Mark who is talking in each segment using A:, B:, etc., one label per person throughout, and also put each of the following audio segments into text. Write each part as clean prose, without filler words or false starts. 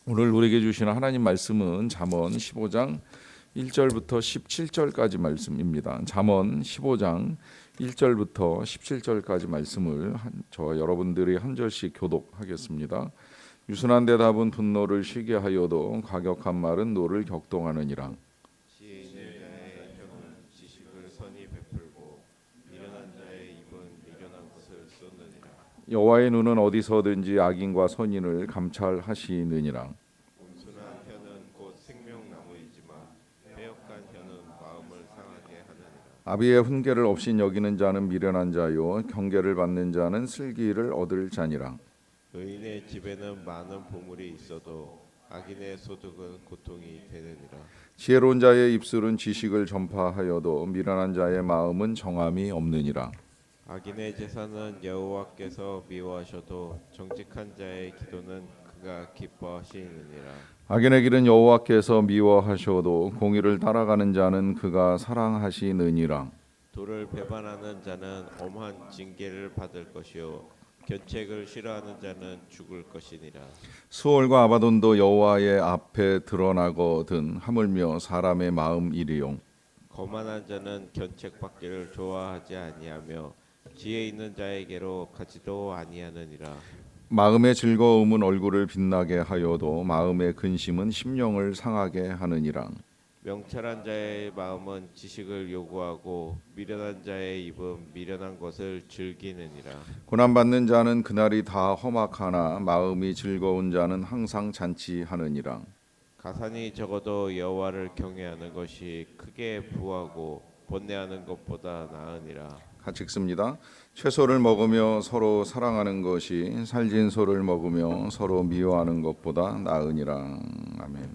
A: 오늘 우리에게 주시는 하나님 말씀은 잠언 15장 1절부터 17절까지 말씀입니다. 잠언 15장 1절부터 17절까지 말씀을 저와 여러분들이 한 절씩 교독하겠습니다. 유순한 대답은 분노를 쉬게 하여도 과격한 말은 노를 격동하느니라.
B: 지혜 있는 자의 혀는 지식을 선히 베풀고 미련한 자의 입은 미련한 것을 쏟느니라.
A: 여호와의 눈은 어디서든지 악인과 선인을 감찰하시느니라.
B: 온순한 혀는 곧 생명나무이지만 패역한 혀는 마음을 상하게 하느니라.
A: 아비의 훈계를 없인 여기는 자는 미련한 자요 경계를 받는 자는 슬기를 얻을 자니라.
B: 의인의 집에는 많은 보물이 있어도 악인의 소득은 고통이 되느니라.
A: 지혜로운 자의 입술은 지식을 전파하여도 미련한 자의 마음은 정함이 없느니라.
B: 악인의 제사는 여호와께서 미워하셔도 정직한 자의 기도는 그가 기뻐하시느니라.
A: 악인의 길은 여호와께서 미워하셔도 공의를 따라가는 자는 그가 사랑하시느니라.
B: 도를 배반하는 자는 엄한 징계를 받을 것이요 견책을 싫어하는 자는 죽을 것이니라.
A: 수월과 아바돈도 여호와의 앞에 드러나거든 하물며 사람의 마음이리요.
B: 거만한 자는 견책받기를 좋아하지 아니하며 지혜 있는 자에게로 가지도 아니하느니라.
A: 마음의 즐거움은 얼굴을 빛나게 하여도 마음의 근심은 심령을 상하게 하느니라.
B: 명철한 자의 마음은 지식을 요구하고 미련한 자의 입은 미련한 것을 즐기느니라.
A: 고난받는 자는 그날이 다 험악하나 마음이 즐거운 자는 항상 잔치하느니라.
B: 가산이 적어도 여호와를 경외하는 것이 크게 부하고 번뇌하는 것보다 나으니라.
A: 같이 읽습니다. 채소를 먹으며 서로 사랑하는 것이 살진 소를 먹으며 서로 미워하는 것보다 나으니라. 아멘.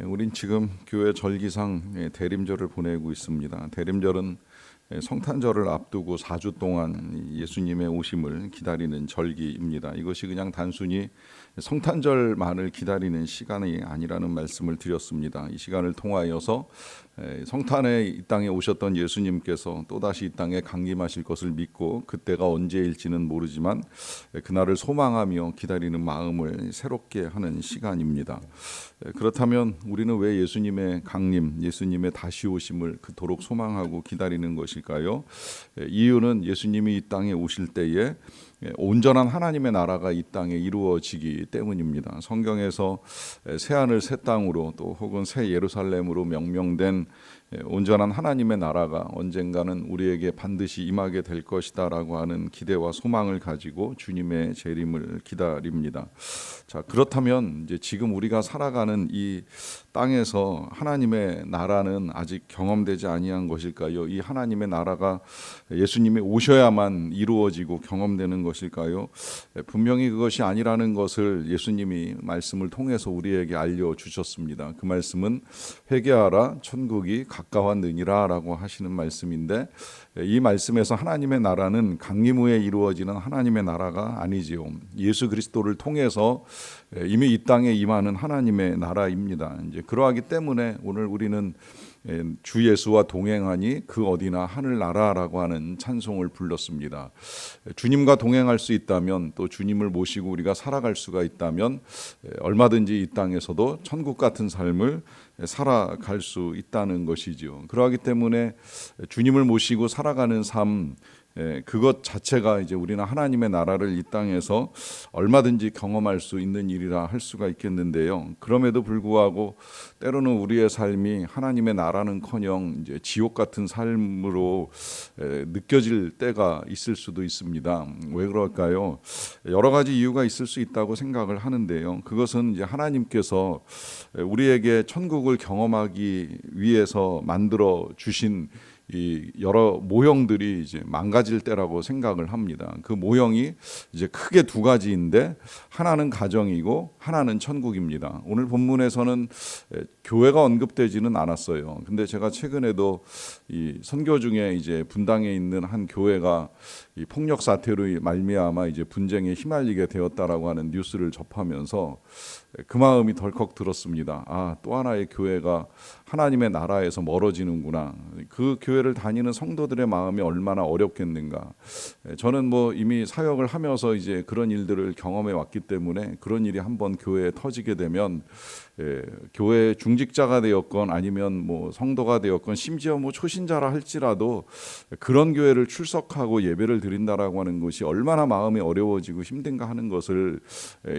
A: 우린 지금 교회 절기상 대림절을 보내고 있습니다. 대림절은 성탄절을 앞두고 4주 동안 예수님의 오심을 기다리는 절기입니다. 이것이 그냥 단순히 성탄절만을 기다리는 시간이 아니라는 말씀을 드렸습니다. 이 시간을 통하여서 성탄에 이 땅에 오셨던 예수님께서 또다시 이 땅에 강림하실 것을 믿고 그때가 언제일지는 모르지만 그날을 소망하며 기다리는 마음을 새롭게 하는 시간입니다. 그렇다면 우리는 왜 예수님의 강림, 예수님의 다시 오심을 그토록 소망하고 기다리는 것일까요? 이유는 예수님이 이 땅에 오실 때에 온전한 하나님의 나라가 이 땅에 이루어지기 때문입니다. 성경에서 새하늘 새 땅으로 또 혹은 새 예루살렘으로 명명된 온전한 하나님의 나라가 언젠가는 우리에게 반드시 임하게 될 것이다라고 하는 기대와 소망을 가지고 주님의 재림을 기다립니다. 자, 그렇다면 이제 지금 우리가 살아가는 이 땅에서 하나님의 나라는 아직 경험되지 아니한 것일까요? 이 하나님의 나라가 예수님이 오셔야만 이루어지고 경험되는 것일까요? 분명히 그것이 아니라는 것을 예수님이 말씀을 통해서 우리에게 알려주셨습니다. 그 말씀은 회개하라 천국이 가까웠느니라 라고 하시는 말씀인데, 이 말씀에서 하나님의 나라는 강림 후에 이루어지는 하나님의 나라가 아니지요. 예수 그리스도를 통해서 이미 이 땅에 임하는 하나님의 나라입니다. 이제 그러하기 때문에 오늘 우리는 주 예수와 동행하니 그 어디나 하늘나라라고 하는 찬송을 불렀습니다. 주님과 동행할 수 있다면, 또 주님을 모시고 우리가 살아갈 수가 있다면 얼마든지 이 땅에서도 천국 같은 삶을 살아갈 수 있다는 것이죠. 그러하기 때문에 주님을 모시고 살아가는 삶, 그것 자체가 이제 우리는 하나님의 나라를 이 땅에서 얼마든지 경험할 수 있는 일이라 할 수가 있겠는데요. 그럼에도 불구하고 때로는 우리의 삶이 하나님의 나라는커녕 이제 지옥 같은 삶으로 느껴질 때가 있을 수도 있습니다. 왜 그럴까요? 여러 가지 이유가 있을 수 있다고 생각을 하는데요. 그것은 이제 하나님께서 우리에게 천국을 경험하기 위해서 만들어 주신 이 여러 모형들이 이제 망가질 때라고 생각을 합니다. 그 모형이 이제 크게 두 가지인데, 하나는 가정이고 하나는 천국입니다. 오늘 본문에서는 교회가 언급되지는 않았어요. 근데 제가 최근에도 이 선교 중에 이제 분당에 있는 한 교회가 이 폭력 사태로 말미암아 이제 분쟁에 휘말리게 되었다라고 하는 뉴스를 접하면서 그 마음이 덜컥 들었습니다. 아, 또 하나의 교회가 하나님의 나라에서 멀어지는구나. 그 교회 교회를 다니는 성도들의 마음이 얼마나 어렵겠는가. 저는 뭐 이미 사역을 하면서 이제 그런 일들을 경험해 왔기 때문에 그런 일이 한번 교회에 터지게 되면 교회 중직자가 되었건 아니면 뭐 성도가 되었건 심지어 뭐 초신자라 할지라도 그런 교회를 출석하고 예배를 드린다라고 하는 것이 얼마나 마음이 어려워지고 힘든가 하는 것을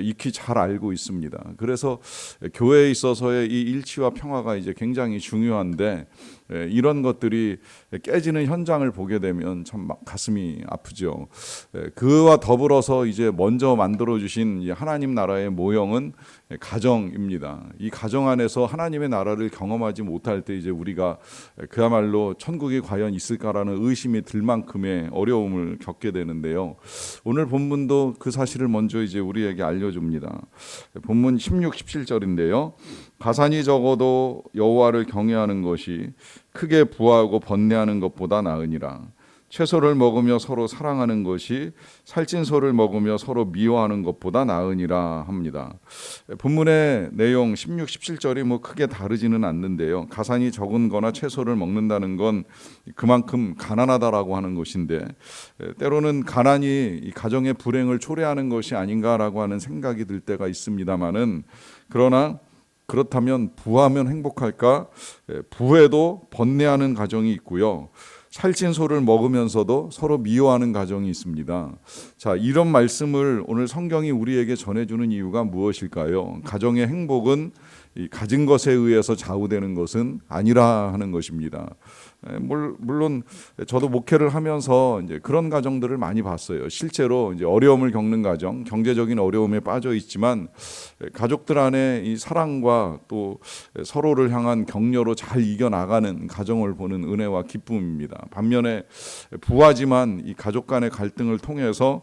A: 익히 잘 알고 있습니다. 그래서 교회에 있어서의 이 일치와 평화가 이제 굉장히 중요한데 이런 것들이 깨지는 현장을 보게 되면 참 가슴이 아프죠. 그와 더불어서 이제 먼저 만들어 주신 하나님 나라의 모형은 가정입니다. 이 가정 안에서 하나님의 나라를 경험하지 못할 때 이제 우리가 그야말로 천국이 과연 있을까라는 의심이 들 만큼의 어려움을 겪게 되는데요. 오늘 본문도 그 사실을 먼저 이제 우리에게 알려줍니다. 본문 16, 17절인데요. 가산이 적어도 여호와를 경외하는 것이 크게 부하고 번뇌하는 것보다 나으니라. 채소를 먹으며 서로 사랑하는 것이 살찐 소를 먹으며 서로 미워하는 것보다 나으니라 합니다. 본문의 내용 16, 17절이 뭐 크게 다르지는 않는데요. 가산이 적은 거나 채소를 먹는다는 건 그만큼 가난하다라고 하는 것인데 때로는 가난이 이 가정의 불행을 초래하는 것이 아닌가라고 하는 생각이 들 때가 있습니다만은 그러나 그렇다면 부하면 행복할까? 부해도 번뇌하는 가정이 있고요. 살찐 소를 먹으면서도 서로 미워하는 가정이 있습니다. 자, 이런 말씀을 오늘 성경이 우리에게 전해주는 이유가 무엇일까요? 가정의 행복은 이 가진 것에 의해서 좌우되는 것은 아니라 하는 것입니다. 물론 저도 목회를 하면서 이제 그런 가정들을 많이 봤어요. 실제로 이제 어려움을 겪는 가정, 경제적인 어려움에 빠져 있지만 가족들 안에 이 사랑과 또 서로를 향한 격려로 잘 이겨나가는 가정을 보는 은혜와 기쁨입니다. 반면에 부하지만 이 가족 간의 갈등을 통해서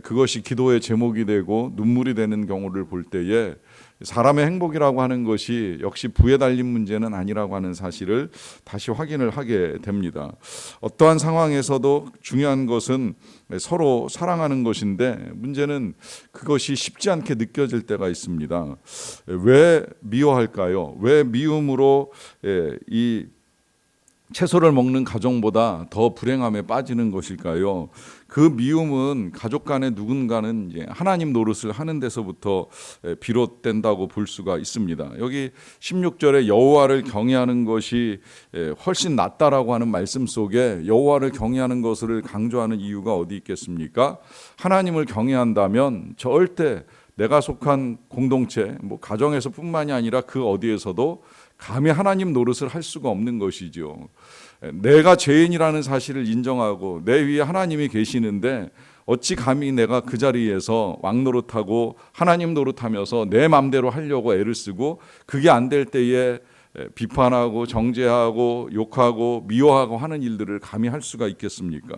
A: 그것이 기도의 제목이 되고 눈물이 되는 경우를 볼 때에 사람의 행복이라고 하는 것이 역시 부에 달린 문제는 아니라고 하는 사실을 다시 확인을 하게 됩니다. 어떠한 상황에서도 중요한 것은 서로 사랑하는 것인데 문제는 그것이 쉽지 않게 느껴질 때가 있습니다. 왜 미워할까요? 왜 미움으로 이 채소를 먹는 가정보다 더 불행함에 빠지는 것일까요? 그 미움은 가족 간에 누군가는 이제 하나님 노릇을 하는 데서부터 비롯된다고 볼 수가 있습니다. 여기 16절에 여호와를 경외하는 것이 훨씬 낫다라고 하는 말씀 속에 여호와를 경외하는 것을 강조하는 이유가 어디 있겠습니까? 하나님을 경외한다면 절대 내가 속한 공동체, 뭐 가정에서뿐만이 아니라 그 어디에서도 감히 하나님 노릇을 할 수가 없는 것이죠. 내가 죄인이라는 사실을 인정하고 내 위에 하나님이 계시는데 어찌 감히 내가 그 자리에서 왕 노릇하고 하나님 노릇하면서 내 맘대로 하려고 애를 쓰고 그게 안 될 때에 비판하고 정죄하고 욕하고 미워하고 하는 일들을 감히 할 수가 있겠습니까?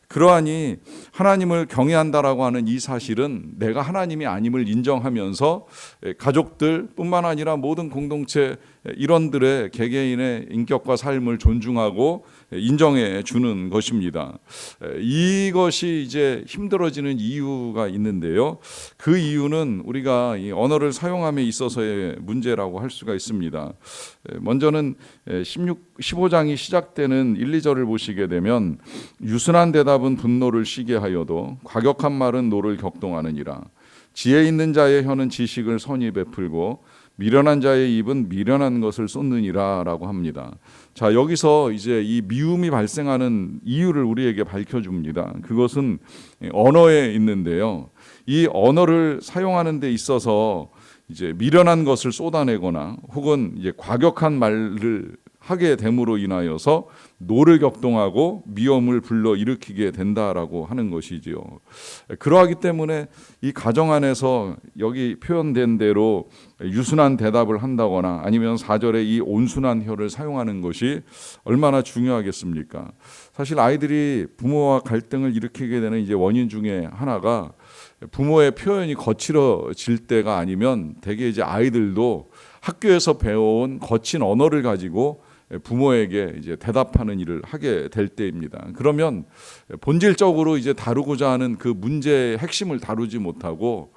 A: 그러하니 하나님을 경외한다라고 하는 이 사실은 내가 하나님이 아님을 인정하면서 가족들뿐만 아니라 모든 공동체 일원들의 개개인의 인격과 삶을 존중하고 인정해 주는 것입니다. 이것이 이제 힘들어지는 이유가 있는데요. 그 이유는 우리가 이 언어를 사용함에 있어서의 문제라고 할 수가 있습니다. 먼저는 15장이 시작되는 1, 2절을 보시게 되면 유순한 대답은 분노를 쉬게 하여도 과격한 말은 노를 격동하느니라. 지혜 있는 자의 혀는 지식을 선히 베풀고 미련한 자의 입은 미련한 것을 쏟느니라 라고 합니다. 자, 여기서 이제 이 미움이 발생하는 이유를 우리에게 밝혀줍니다. 그것은 언어에 있는데요. 이 언어를 사용하는 데 있어서 이제 미련한 것을 쏟아내거나 혹은 이제 과격한 말을 하게 됨으로 인하여서 노를 격동하고 미움을 불러 일으키게 된다라고 하는 것이지요. 그러하기 때문에 이 가정 안에서 여기 표현된 대로 유순한 대답을 한다거나 아니면 4절에 이 온순한 혀를 사용하는 것이 얼마나 중요하겠습니까? 사실 아이들이 부모와 갈등을 일으키게 되는 이제 원인 중에 하나가 부모의 표현이 거칠어질 때가 아니면 대개 이제 아이들도 학교에서 배워온 거친 언어를 가지고 부모에게 이제 대답하는 일을 하게 될 때입니다. 그러면 본질적으로 이제 다루고자 하는 그 문제의 핵심을 다루지 못하고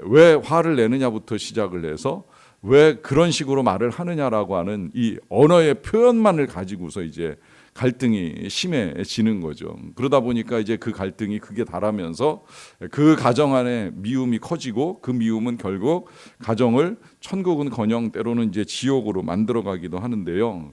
A: 왜 화를 내느냐부터 시작을 해서 왜 그런 식으로 말을 하느냐라고 하는 이 언어의 표현만을 가지고서 이제 갈등이 심해지는 거죠. 그러다 보니까 이제 그 갈등이 극에 달하면서 그 가정 안에 미움이 커지고 그 미움은 결국 가정을 천국은커녕 때로는 이제 지옥으로 만들어가기도 하는데요.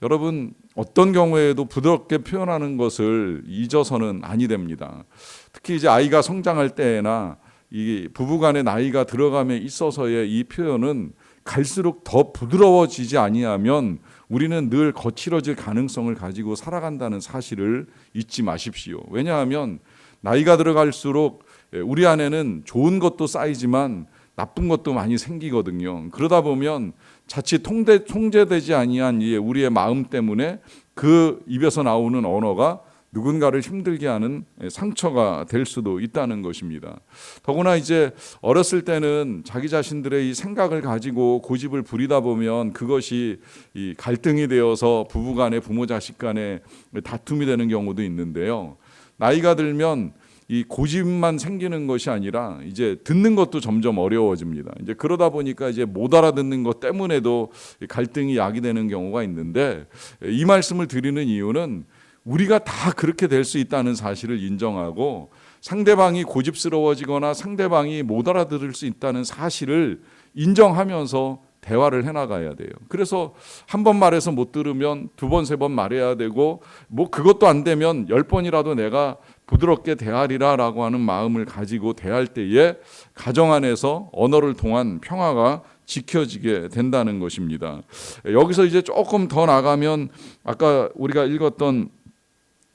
A: 여러분, 어떤 경우에도 부드럽게 표현하는 것을 잊어서는 아니 됩니다. 특히 이제 아이가 성장할 때나 이 부부간의 나이가 들어감에 있어서의 이 표현은 갈수록 더 부드러워지지 아니하면 우리는 늘 거칠어질 가능성을 가지고 살아간다는 사실을 잊지 마십시오. 왜냐하면 나이가 들어갈수록 우리 안에는 좋은 것도 쌓이지만 나쁜 것도 많이 생기거든요. 그러다 보면 자칫 통제되지 아니한 우리의 마음 때문에 그 입에서 나오는 언어가 누군가를 힘들게 하는 상처가 될 수도 있다는 것입니다. 더구나 이제 어렸을 때는 자기 자신들의 이 생각을 가지고 고집을 부리다 보면 그것이 이 갈등이 되어서 부부간에 부모 자식 간에 다툼이 되는 경우도 있는데요. 나이가 들면 이 고집만 생기는 것이 아니라 이제 듣는 것도 점점 어려워집니다. 이제 그러다 보니까 이제 못 알아듣는 것 때문에도 갈등이 야기되는 경우가 있는데, 이 말씀을 드리는 이유는 우리가 다 그렇게 될 수 있다는 사실을 인정하고 상대방이 고집스러워지거나 상대방이 못 알아들을 수 있다는 사실을 인정하면서 대화를 해나가야 돼요. 그래서 한 번 말해서 못 들으면 두 번, 세 번 말해야 되고, 뭐 그것도 안 되면 10번이라도 내가 부드럽게 대하리라라고 하는 마음을 가지고 대할 때에 가정 안에서 언어를 통한 평화가 지켜지게 된다는 것입니다. 여기서 이제 조금 더 나가면 아까 우리가 읽었던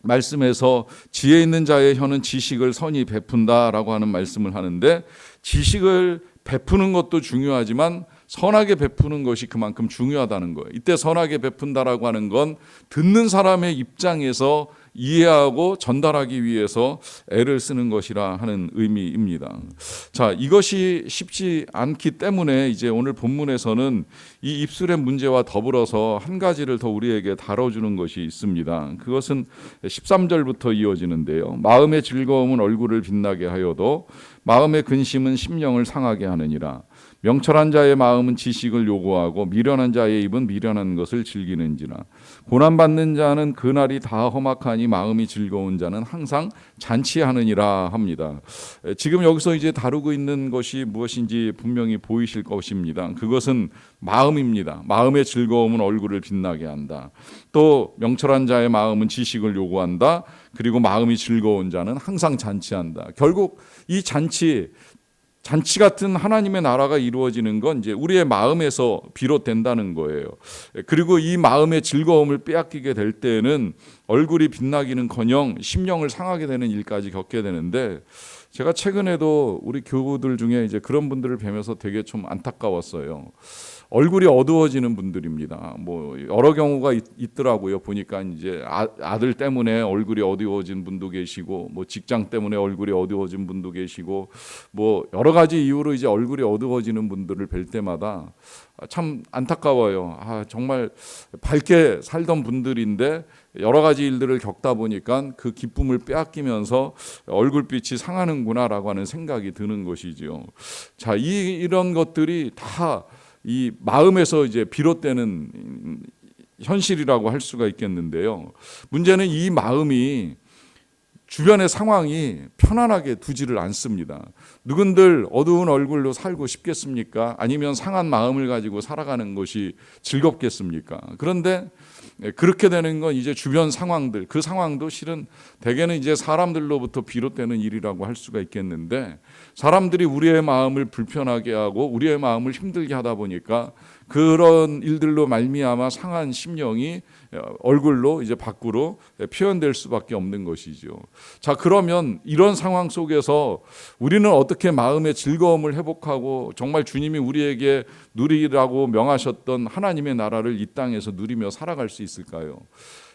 A: 말씀에서 지혜 있는 자의 혀는 지식을 선히 베푼다라고 하는 말씀을 하는데, 지식을 베푸는 것도 중요하지만 선하게 베푸는 것이 그만큼 중요하다는 거예요. 이때 선하게 베푼다라고 하는 건 듣는 사람의 입장에서 이해하고 전달하기 위해서 애를 쓰는 것이라 하는 의미입니다. 자, 이것이 쉽지 않기 때문에 이제 오늘 본문에서는 이 입술의 문제와 더불어서 한 가지를 더 우리에게 다뤄주는 것이 있습니다. 그것은 13절부터 이어지는데요. 마음의 즐거움은 얼굴을 빛나게 하여도 마음의 근심은 심령을 상하게 하느니라. 명철한 자의 마음은 지식을 요구하고 미련한 자의 입은 미련한 것을 즐기는지라. 고난받는 자는 그날이 다 험악하니 마음이 즐거운 자는 항상 잔치하느니라 합니다. 지금 여기서 이제 다루고 있는 것이 무엇인지 분명히 보이실 것입니다. 그것은 마음입니다. 마음의 즐거움은 얼굴을 빛나게 한다. 또 명철한 자의 마음은 지식을 요구한다. 그리고 마음이 즐거운 자는 항상 잔치한다. 결국 이 잔치 같은 하나님의 나라가 이루어지는 건 이제 우리의 마음에서 비롯된다는 거예요. 그리고 이 마음의 즐거움을 빼앗기게 될 때는 얼굴이 빛나기는커녕 심령을 상하게 되는 일까지 겪게 되는데, 제가 최근에도 우리 교우들 중에 이제 그런 분들을 뵈면서 되게 좀 안타까웠어요. 얼굴이 어두워지는 분들입니다. 뭐 여러 경우가 있더라고요. 보니까 이제 아들 때문에 얼굴이 어두워진 분도 계시고, 뭐 직장 때문에 얼굴이 어두워진 분도 계시고, 뭐 여러 가지 이유로 이제 얼굴이 어두워지는 분들을 뵐 때마다 참 안타까워요. 정말 밝게 살던 분들인데 여러 가지 일들을 겪다 보니까 그 기쁨을 빼앗기면서 얼굴빛이 상하는구나라고 하는 생각이 드는 것이죠. 자, 이런 것들이 다 이 마음에서 이제 비롯되는 현실이라고 할 수가 있겠는데요. 문제는 이 마음이 주변의 상황이 편안하게 두지를 않습니다. 누군들 어두운 얼굴로 살고 싶겠습니까? 아니면 상한 마음을 가지고 살아가는 것이 즐겁겠습니까? 그런데 그렇게 되는 건 이제 주변 상황들, 그 상황도 실은 대개는 이제 사람들로부터 비롯되는 일이라고 할 수가 있겠는데, 사람들이 우리의 마음을 불편하게 하고 우리의 마음을 힘들게 하다 보니까 그런 일들로 말미암아 상한 심령이 얼굴로 이제 밖으로 표현될 수밖에 없는 것이죠. 자, 그러면 이런 상황 속에서 우리는 어떻게 마음의 즐거움을 회복하고 정말 주님이 우리에게 누리라고 명하셨던 하나님의 나라를 이 땅에서 누리며 살아갈 수 있을까요?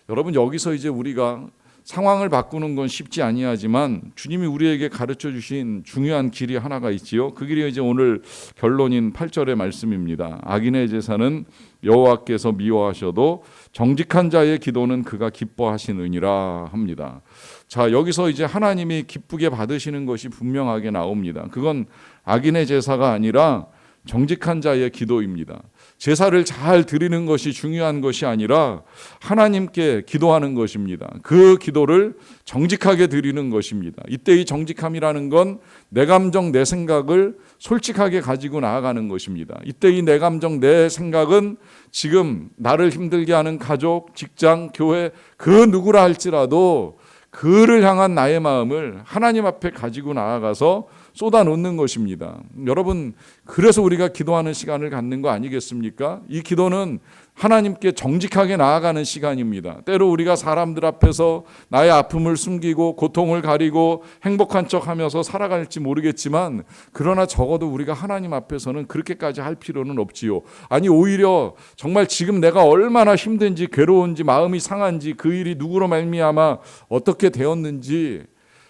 A: 여러분, 여기서 이제 우리가 상황을 바꾸는 건 쉽지 아니하지만 주님이 우리에게 가르쳐 주신 중요한 길이 하나가 있지요. 그 길이 이제 오늘 결론인 8절의 말씀입니다. 악인의 제사는 여호와께서 미워하셔도 정직한 자의 기도는 그가 기뻐하시느니라 합니다. 자, 여기서 이제 하나님이 기쁘게 받으시는 것이 분명하게 나옵니다. 그건 악인의 제사가 아니라
C: 정직한 자의 기도입니다. 제사를 잘 드리는 것이 중요한 것이 아니라 하나님께 기도하는 것입니다. 그 기도를 정직하게 드리는 것입니다. 이때 이 정직함이라는 건 내 감정, 내 생각을 솔직하게 가지고 나아가는 것입니다. 이때 이 내 감정, 내 생각은 지금 나를 힘들게 하는 가족, 직장, 교회 그 누구라 할지라도 그를 향한 나의 마음을 하나님 앞에 가지고 나아가서 쏟아놓는 것입니다. 여러분, 그래서 우리가 기도하는 시간을 갖는 거 아니겠습니까? 이 기도는 하나님께 정직하게 나아가는 시간입니다. 때로 우리가 사람들 앞에서 나의 아픔을 숨기고 고통을 가리고 행복한 척하면서 살아갈지 모르겠지만, 그러나 적어도 우리가 하나님 앞에서는 그렇게까지 할 필요는 없지요. 아니, 오히려 정말 지금 내가 얼마나 힘든지 괴로운지 마음이 상한지 그 일이 누구로 말미암아 어떻게 되었는지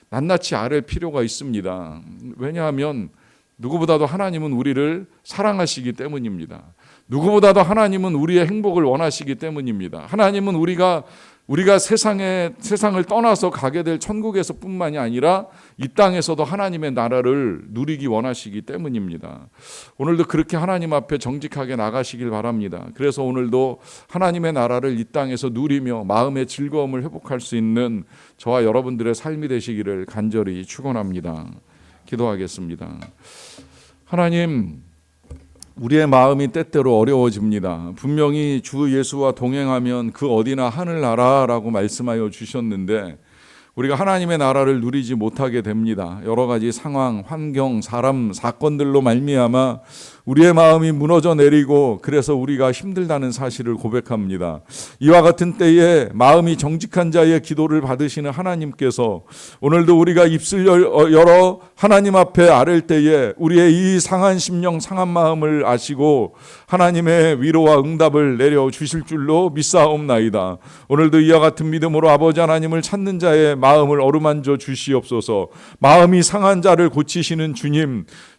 C: 낱낱이 아를 필요가 있습니다. 왜냐하면 누구보다도 하나님은 우리를 사랑하시기 때문입니다. 누구보다도 하나님은 우리의 행복을 원하시기 때문입니다. 하나님은 우리가 세상을 떠나서 가게 될 천국에서 뿐만이 아니라 이 땅에서도 하나님의 나라를 누리기 원하시기 때문입니다. 오늘도 그렇게 하나님 앞에 정직하게 나가시길 바랍니다. 그래서 오늘도 하나님의 나라를 이 땅에서 누리며 마음의 즐거움을 회복할 수 있는 저와 여러분들의 삶이 되시기를 간절히 축원합니다. 기도하겠습니다. 하나님, 우리의 마음이 때때로 어려워집니다. 분명히 주 예수와 동행하면 그 어디나 하늘나라라고 말씀하여 주셨는데 우리가 하나님의 나라를 누리지 못하게 됩니다. 여러 가지 상황, 환경, 사람, 사건들로 말미암아 우리의 마음이 무너져 내리고 그래서 우리가 힘들다는 사실을 고백합니다. 이와 같은 때에 마음이 정직한 자의 기도를 받으시는 하나님께서 오늘도 우리가 입술 열어 하나님 앞에 아랠 때에 우리의 이 상한 심령, 상한 마음을 아시고 하나님의 위로와 응답을 내려주실 줄로 믿사옵나이다. 오늘도 이와 같은 믿음으로 아버지 하나님을 찾는 자의 마음을 어루만져 주시옵소서. 마음이 상한 자를 고치시는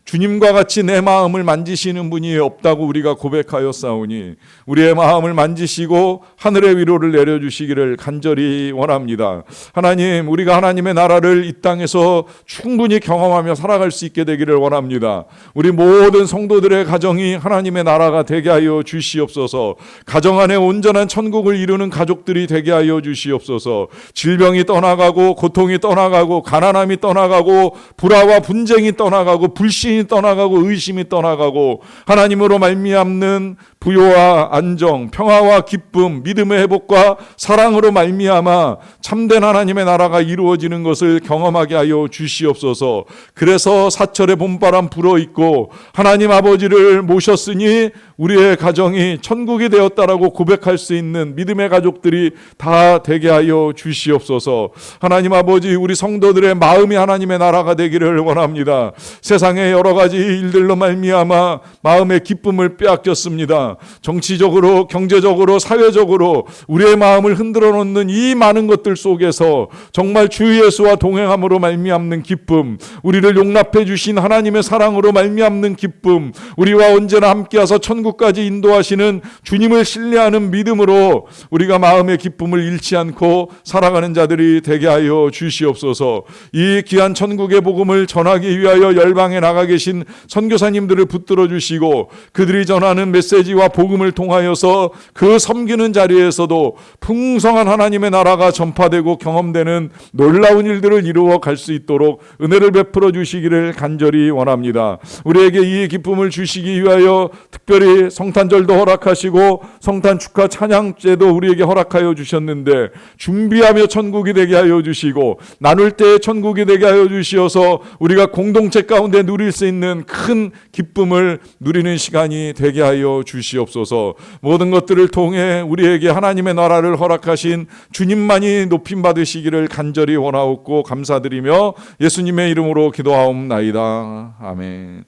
C: 주님과 같이 내 마음을 만지시는 분이 없다고 우리가 고백하였사오니 우리의 마음을 만지시고 하늘의 위로를 내려주시기를 간절히 원합니다. 하나님, 우리가 하나님의 나라를 이 땅에서 충분히 경험하며 살아갈 수 있게 되기를 원합니다. 우리 모든 성도들의 가정이 하나님의 나라가 되게 하여 주시옵소서. 가정 안에 온전한 천국을 이루는 가족들이 되게 하여 주시옵소서. 질병이 떠나가고 고통이 떠나가고 가난함이 떠나가고 불화와 분쟁이 떠나가고 불신이 떠나가고 의심이 떠나가고 하나님으로 말미암는 부요와 안정, 평화와 기쁨, 믿음의 회복과 사랑으로 말미암아 참된 하나님의 나라가 이루어지는 것을 경험하게 하여 주시옵소서. 그래서 사철의 봄바람 불어있고 하나님 아버지를 모셨으니 우리의 가정이 천국이 되었다라고 고백할 수 있는 믿음의 가족들이 다 되게 하여 주시옵소서. 하나님 아버지, 우리 성도들의 마음이 하나님의 나라가 되기를 원합니다. 세상의 여러 가지 일들로 말미암아 마음의 기쁨을 빼앗겼습니다. 정치적으로, 경제적으로, 사회적으로 우리의 마음을 흔들어 놓는 이 많은 것들 속에서 정말 주 예수와 동행함으로 말미암는 기쁨, 우리를 용납해 주신 하나님의 사랑으로 말미암는 기쁨, 우리와 언제나 함께하서 천국까지 인도하시는 주님을 신뢰하는 믿음으로 우리가 마음의 기쁨을 잃지 않고 살아가는 자들이 되게 하여 주시옵소서. 이 귀한 천국의 복음을 전하기 위하여 열방에 나가 계신 선교사님들을 붙들어 주시고 그들이 전하는 메시지와 복음을 통하여서 그 섬기는 자리에서도 풍성한 하나님의 나라가 전파되고 경험되는 놀라운 일들을 이루어 갈 수 있도록 은혜를 베풀어 주시기를 간절히 원합니다. 우리에게 이 기쁨을 주시기 위하여 특별히 성탄절도 허락하시고 성탄 축하 찬양제도 우리에게 허락하여 주셨는데 준비하며 천국이 되게 하여 주시고 나눌 때 천국이 되게 하여 주시어서 우리가 공동체 가운데 누릴 수 있는 큰 기쁨을 누리는 시간이 되게 하여 주시옵소서. 모든 것들을 통해 우리에게 하나님의 나라를 허락하신 주님만이 높임 받으시기를 간절히 원하옵고 감사드리며 예수님의 이름으로 기도하옵나이다. 아멘.